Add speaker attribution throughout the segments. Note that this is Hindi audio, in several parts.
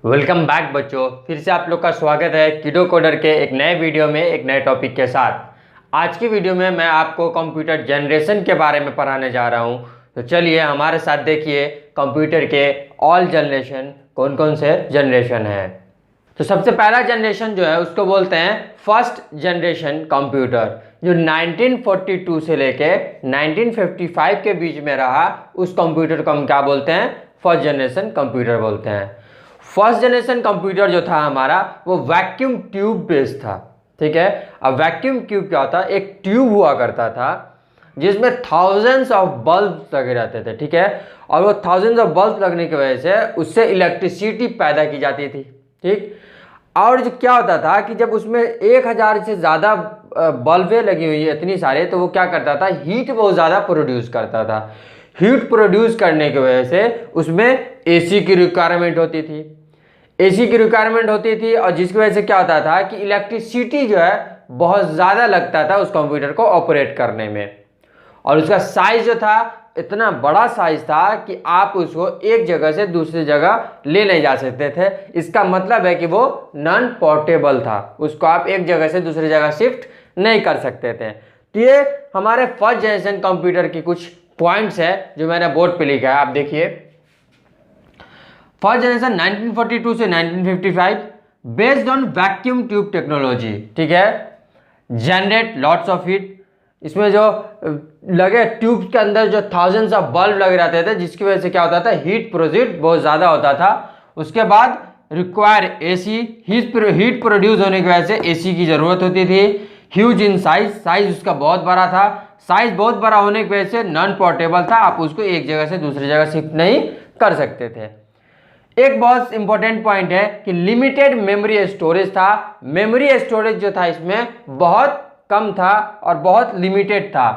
Speaker 1: वेलकम बैक बच्चों, फिर से आप लोग का स्वागत है किडो कोडर के एक नए वीडियो में एक नए टॉपिक के साथ। आज की वीडियो में मैं आपको कंप्यूटर जनरेशन के बारे में पढ़ाने जा रहा हूं। तो चलिए हमारे साथ देखिए कंप्यूटर के ऑल जनरेशन कौन कौन से जनरेशन है। तो सबसे पहला जनरेशन जो है उसको बोलते हैं फर्स्ट जनरेशन कंप्यूटर, जो 1942 से लेके 1955 के बीच में रहा। उस कंप्यूटर को हम क्या बोलते हैं? फर्स्ट जनरेशन कंप्यूटर बोलते हैं। फर्स्ट जनरेशन कंप्यूटर जो था हमारा वो वैक्यूम ट्यूब बेस्ड था। ठीक है, अब वैक्यूम ट्यूब क्या होता है? एक ट्यूब हुआ करता था जिसमें थाउजेंड्स ऑफ बल्ब लगे रहते थे। ठीक है, और वो थाउजेंड्स ऑफ बल्ब लगने की वजह से उससे इलेक्ट्रिसिटी पैदा की जाती थी। ठीक, और जो क्या होता था कि जब उसमें 1000 से ज़्यादा बल्बें लगी हुई है इतनी सारे, तो वो क्या करता था? हीट बहुत ज़्यादा प्रोड्यूस करता था। हीट प्रोड्यूस करने की वजह से उसमें एसी की रिक्वायरमेंट होती थी। एसी की रिक्वायरमेंट होती थी और जिसकी वजह से क्या होता था कि इलेक्ट्रिसिटी जो है बहुत ज़्यादा लगता था उस कंप्यूटर को ऑपरेट करने में। और उसका साइज जो था इतना बड़ा साइज था कि आप उसको एक जगह से दूसरी जगह ले नहीं जा सकते थे। इसका मतलब है कि वो नॉन पोर्टेबल था, उसको आप एक जगह से दूसरी जगह शिफ्ट नहीं कर सकते थे। तो ये हमारे फर्स्ट जनरेशन कंप्यूटर की कुछ पॉइंट्स है जो मैंने बोर्ड पे लिखा है, आप देखिए। फर्स्ट जनरेशन 1942 से 1955 based on vacuum tube technology. ठीक है, जनरेट लॉट्स ऑफ हीट। इसमें जो लगे ट्यूब के अंदर जो थाउजेंड्स ऑफ बल्ब लगे रहते थे, जिसकी वजह से क्या होता था? हीट प्रोड्यूस बहुत ज़्यादा होता था। उसके बाद रिक्वायर एसी, हीट प्रोड्यूस होने की वजह से एसी की ज़रूरत होती थी। ह्यूज इन साइज, साइज उसका बहुत बड़ा था। साइज बहुत बड़ा होने की वजह से नॉन पोर्टेबल था, आप उसको एक जगह से दूसरी जगह शिफ्ट नहीं कर सकते थे। एक बहुत इंपॉर्टेंट पॉइंट है कि लिमिटेड मेमोरी स्टोरेज था। मेमोरी स्टोरेज जो था इसमें बहुत कम था और बहुत लिमिटेड था।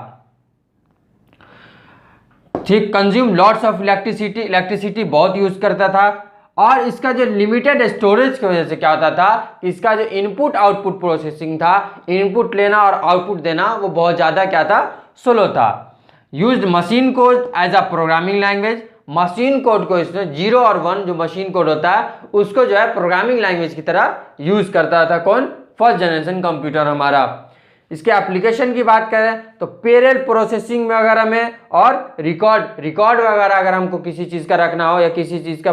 Speaker 1: ठीक, consume lots of electricity, electricity बहुत यूज करता था। और इसका जो लिमिटेड स्टोरेज की वजह से क्या होता था कि इसका जो इनपुट आउटपुट प्रोसेसिंग था, इनपुट लेना और आउटपुट देना, वो बहुत ज़्यादा क्या था? स्लो था। Used machine code as a programming language. Machine code को इसमें 0 और 1 जो मशीन कोड होता है उसको जो है प्रोग्रामिंग लैंग्वेज की तरह यूज करता था। कौन? फर्स्ट जनरेशन कंप्यूटर हमारा। इसके एप्लीकेशन की बात करें तो पैरेलल प्रोसेसिंग वगैरह में, और रिकॉर्ड वगैरह अगर हमको किसी चीज़ का रखना हो या किसी चीज़ का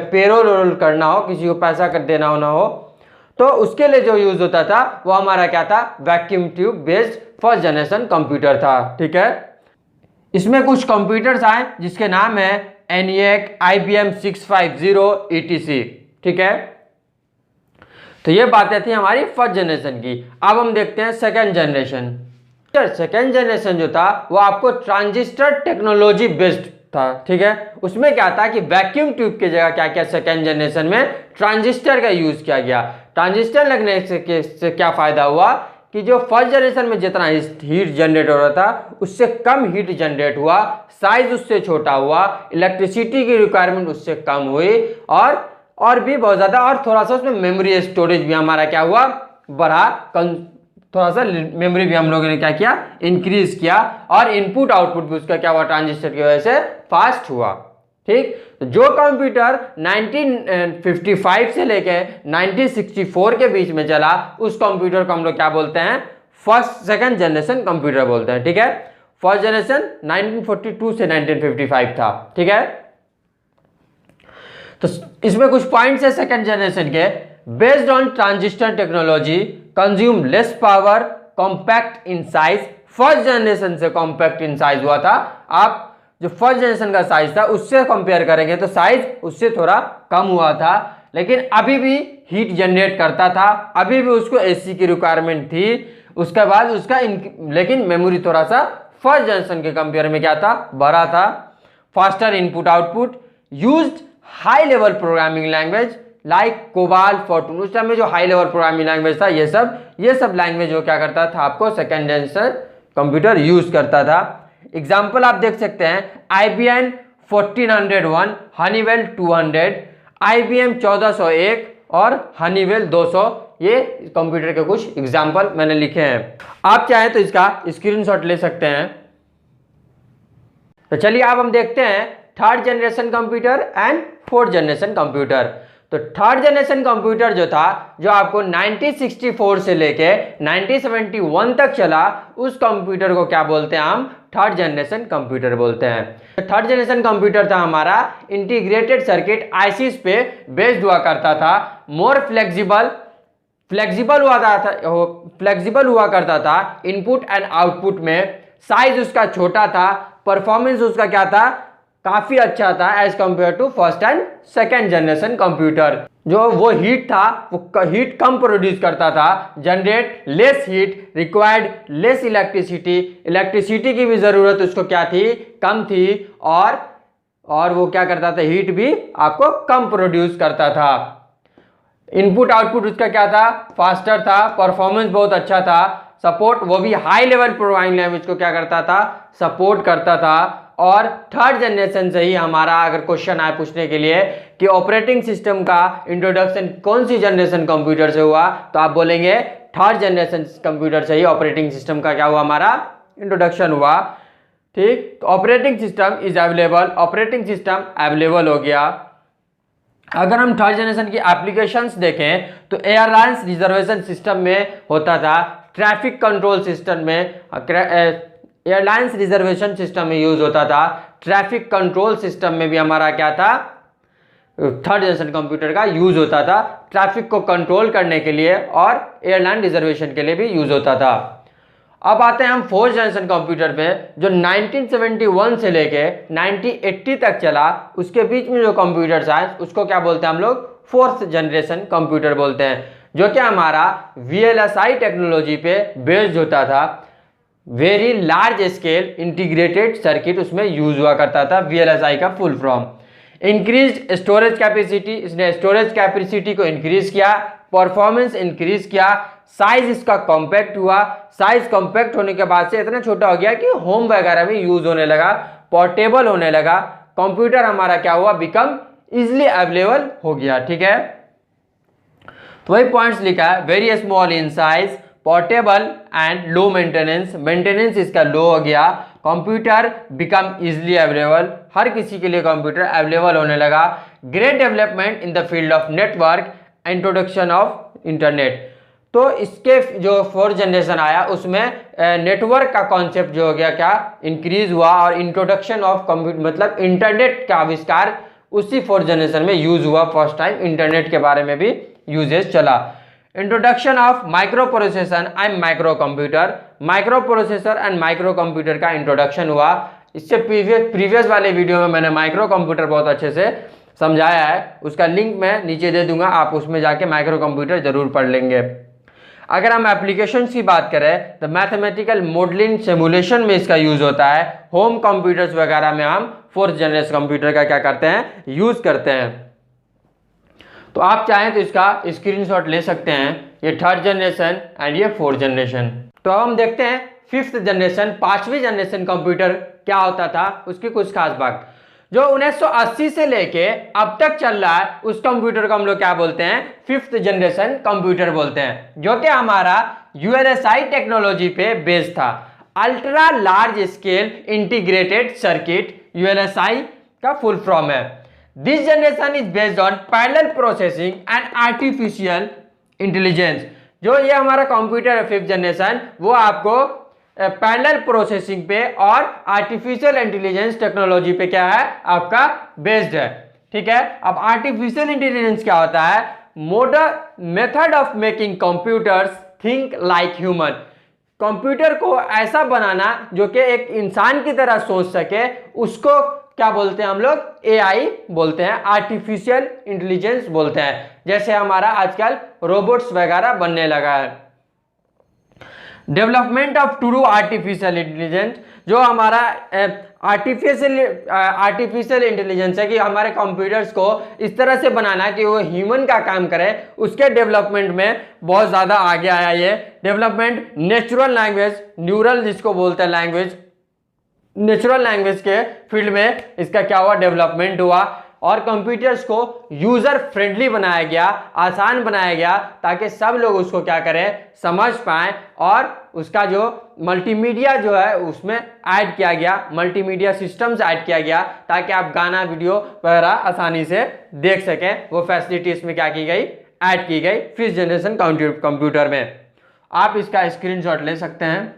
Speaker 1: पेरोल करना हो, किसी को पैसा कर देना होना हो, तो उसके लिए जो यूज होता था वो हमारा क्या था? Vacuum tube based first generation computer था। ठीक है, इसमें कुछ कंप्यूटर्स आए जिसके नाम है ENIAC, IBM 650 ETC। ठीक है, तो ये बातें थी हमारी फर्स्ट जनरेशन की। अब हम देखते हैं सेकेंड जनरेशन। सेकेंड जनरेशन जो था वो आपको ट्रांजिस्टर टेक्नोलॉजी बेस्ड था। ठीक है, उसमें क्या था कि वैक्यूम ट्यूब की जगह क्या क्या सेकेंड जनरेशन में ट्रांजिस्टर का यूज किया गया। ट्रांजिस्टर लगने से क्या फायदा हुआ कि जो फर्स्ट जनरेशन में जितना हीट जनरेट हो रहा था उससे कम हीट जनरेट हुआ, साइज उससे छोटा हुआ, इलेक्ट्रिसिटी की रिक्वायरमेंट उससे कम हुई, और भी बहुत ज़्यादा, और थोड़ा सा उसमें मेमोरी स्टोरेज भी हमारा क्या हुआ? बढ़ा। थोड़ा सा मेमोरी भी हम लोगों ने क्या किया? इंक्रीज किया। और इनपुट आउटपुट भी उसका क्या हुआ? ट्रांजिस्टर की वजह से फास्ट हुआ। ठीक, तो जो कंप्यूटर 1955 से लेके 1964 के बीच में चला उस कंप्यूटर को हम लोग क्या बोलते हैं? सेकेंड जनरेशन कंप्यूटर बोलते हैं। ठीक है, फर्स्ट जनरेशन 1942 से 1955 था। ठीक है, तो इसमें कुछ पॉइंट्स है सेकेंड जनरेशन के। Based on transistor technology, consume less power, compact in size. First generation से कॉम्पैक्ट इन साइज हुआ था। आप जो फर्स्ट जनरेशन का साइज था उससे कंपेयर करेंगे तो साइज उससे थोड़ा कम हुआ था, लेकिन अभी भी हीट जनरेट करता था, अभी भी उसको एसी की रिक्वायरमेंट थी। उसके बाद उसका लेकिन मेमोरी थोड़ा सा फर्स्ट जनरेशन के कंपेयर में क्या था? बड़ा था। Faster input output, used high level programming language like COBOL, Fortran. उस टाइम में जो हाई लेवल प्रोग्रामिंग लैंग्वेज था ये सब लैंग्वेज जो क्या करता था? आपको सेकेंड जनरेशन कंप्यूटर यूज करता था। एग्जाम्पल आप देख सकते हैं, IBM 1401, हनीवेल 200, IBM 1401 और हनीवेल 200। ये कंप्यूटर के कुछ एग्जाम्पल मैंने लिखे हैं, आप चाहें तो इसका स्क्रीनशॉट ले सकते हैं। तो चलिए अब हम देखते हैं third generation computer and fourth generation computer. तो थर्ड जनरेशन कंप्यूटर जो था, जो आपको 1964 से लेके 1971 तक चला, उस कंप्यूटर को क्या बोलते हैं हम? थर्ड जनरेशन कंप्यूटर बोलते हैं। तो थर्ड जनरेशन कंप्यूटर था हमारा इंटीग्रेटेड सर्किट आईसीस पे बेस्ड हुआ करता था, मोर फ्लेक्सिबल हुआ करता था इनपुट एंड आउटपुट में, साइज उसका छोटा था, परफॉर्मेंस उसका क्या था? काफी अच्छा था as compare to first and second generation computer. जो वो हीट था, वो हीट कम प्रोड्यूस करता था, generate less heat, required less electricity की भी जरूरत उसको क्या थी? कम थी, और वो क्या करता था? हीट भी आपको कम प्रोड्यूस करता था। इनपुट आउटपुट उसका क्या था? फास्टर था, परफॉर्मेंस बहुत अच्छा था, सपोर्ट वो भी हाई लेवल प्रोग्रामिंग लैंग्वेज को क्या करता था? सपोर्ट करता था। और थर्ड जनरेशन से ही हमारा अगर क्वेश्चन आए पूछने के लिए कि ऑपरेटिंग सिस्टम का इंट्रोडक्शन कौन सी जनरेशन कंप्यूटर से हुआ, तो आप बोलेंगे थर्ड जनरेशन कंप्यूटर से ही ऑपरेटिंग सिस्टम का क्या हुआ? हमारा इंट्रोडक्शन हुआ। ठीक, तो operating system is available, operating system available हो गया। अगर हम थर्ड जनरेशन की एप्लीकेशंस देखें तो एयरलाइंस रिजर्वेशन सिस्टम में होता था, ट्रैफिक कंट्रोल सिस्टम में, एयरलाइंस रिजर्वेशन सिस्टम में यूज होता था, ट्रैफिक कंट्रोल सिस्टम में भी हमारा क्या था? थर्ड जनरेशन कंप्यूटर का यूज होता था, ट्रैफिक को कंट्रोल करने के लिए और एयरलाइन रिजर्वेशन के लिए भी यूज होता था। अब आते हैं हम फोर्थ जनरेशन कंप्यूटर पे, जो 1971 से लेके 1980 तक चला, उसके बीच में जो कंप्यूटर्स आए उसको क्या बोलते हैं हम लोग? फोर्थ जनरेशन कंप्यूटर बोलते हैं, जो कि हमारा VLSI टेक्नोलॉजी पे बेस्ड होता था। Very large scale integrated circuit उसमें यूज हुआ करता था, VLSI का full form. Increase storage capacity, इसने स्टोरेज कैपेसिटी को इंक्रीज किया, परफॉर्मेंस इंक्रीज किया, साइज इसका कॉम्पैक्ट हुआ, साइज कॉम्पैक्ट होने के बाद से इतना छोटा हो गया कि होम वगैरह में यूज होने लगा, पोर्टेबल होने लगा, कंप्यूटर हमारा क्या हुआ? बिकम इजिली अवेलेबल हो गया। ठीक है, तो वही पॉइंट्स लिखा है, very small in size, portable and low maintenance इसका लो हो गया, कंप्यूटर बिकम इजिली अवेलेबल, हर किसी के लिए कंप्यूटर अवेलेबल होने लगा, great development in the field of network, introduction of internet. तो इसके जो फोर्थ जनरेशन आया उसमें नेटवर्क का कॉन्सेप्ट जो हो गया क्या? इंक्रीज हुआ, और इंट्रोडक्शन ऑफ कंप्यूटर मतलब इंटरनेट का आविष्कार उसी फोर्थ जनरेशन में यूज हुआ। फर्स्ट टाइम इंटरनेट के बारे में भी यूजेस चला। Introduction of micro processor and micro processor and micro computer का इंट्रोडक्शन हुआ। इससे प्रीवियस वाले वीडियो में मैंने माइक्रो कंप्यूटर बहुत अच्छे से समझाया है, उसका लिंक मैं नीचे दे दूंगा, आप उसमें जाके माइक्रो कंप्यूटर जरूर पढ़ लेंगे। अगर हम एप्लीकेशंस की बात करें तो मैथमेटिकल मॉडलिंग सिमुलेशन में इसका यूज होता है। होम कंप्यूटर्स वगैरह में हम फोर्थ जनरेशन कंप्यूटर का क्या करते हैं? यूज करते हैं। तो आप चाहें तो इसका स्क्रीनशॉट ले सकते हैं, ये थर्ड जनरेशन एंड ये फोर्थ जनरेशन। तो अब हम देखते हैं फिफ्थ जनरेशन, पांचवी जनरेशन कंप्यूटर क्या होता था, उसकी कुछ खास बात। जो 1980 से लेके अब तक चल रहा है उस कंप्यूटर को हम लोग क्या बोलते हैं? फिफ्थ जनरेशन कंप्यूटर बोलते हैं, जो कि हमारा ULSI टेक्नोलॉजी पे बेस्ड था। Ultra large scale integrated circuit ULSI का फुल फॉर्म है। This generation is based on parallel processing and artificial intelligence. जो ये हमारा कंप्यूटर है फिफ्थ जनरेशन, वो आपको पैरेलल प्रोसेसिंग पे और आर्टिफिशियल इंटेलिजेंस टेक्नोलॉजी पे क्या है? आपका बेस्ड है। ठीक है, अब आर्टिफिशियल इंटेलिजेंस क्या होता है? Modern method of making computers think like human. Computer को ऐसा बनाना जो कि एक इंसान की तरह सोच सके, उसको क्या बोलते हैं हम लोग? AI बोलते हैं, आर्टिफिशियल इंटेलिजेंस बोलते हैं। जैसे हमारा आजकल रोबोट्स वगैरह बनने लगा है। Development of true artificial intelligence, जो हमारा आर्टिफिशियल इंटेलिजेंस है कि हमारे कंप्यूटर्स को इस तरह से बनाना कि वो ह्यूमन का काम करे, उसके डेवलपमेंट में बहुत ज़्यादा आगे आया ये डेवलपमेंट। नेचुरल लैंग्वेज, न्यूरल जिसको बोलते हैं लैंग्वेज, नेचुरल लैंग्वेज के फील्ड में इसका क्या हुआ? डेवलपमेंट हुआ। और कंप्यूटर्स को यूजर फ्रेंडली बनाया गया, आसान बनाया गया, ताकि सब लोग उसको क्या करें? समझ पाएं और उसका जो मल्टीमीडिया जो है उसमें ऐड किया गया, मल्टीमीडिया सिस्टम्स ऐड किया गया ताकि आप गाना वीडियो वगैरह आसानी से देख सकें। वो फैसिलिटी इसमें क्या की गई, ऐड की गई 5th जनरेशन कंप्यूटर में। आप इसका स्क्रीनशॉट ले सकते हैं।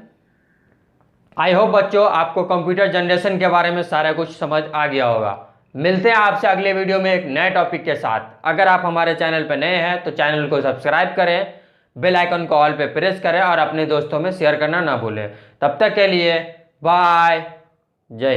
Speaker 1: आई होप बच्चों आपको कंप्यूटर जनरेशन के बारे में सारा कुछ समझ आ गया होगा। मिलते हैं आपसे अगले वीडियो में एक नए टॉपिक के साथ। अगर आप हमारे चैनल पर नए हैं तो चैनल को सब्सक्राइब करें, बेल आइकन को ऑल पे प्रेस करें और अपने दोस्तों में शेयर करना ना भूलें। तब तक के लिए बाय, जय हिंद।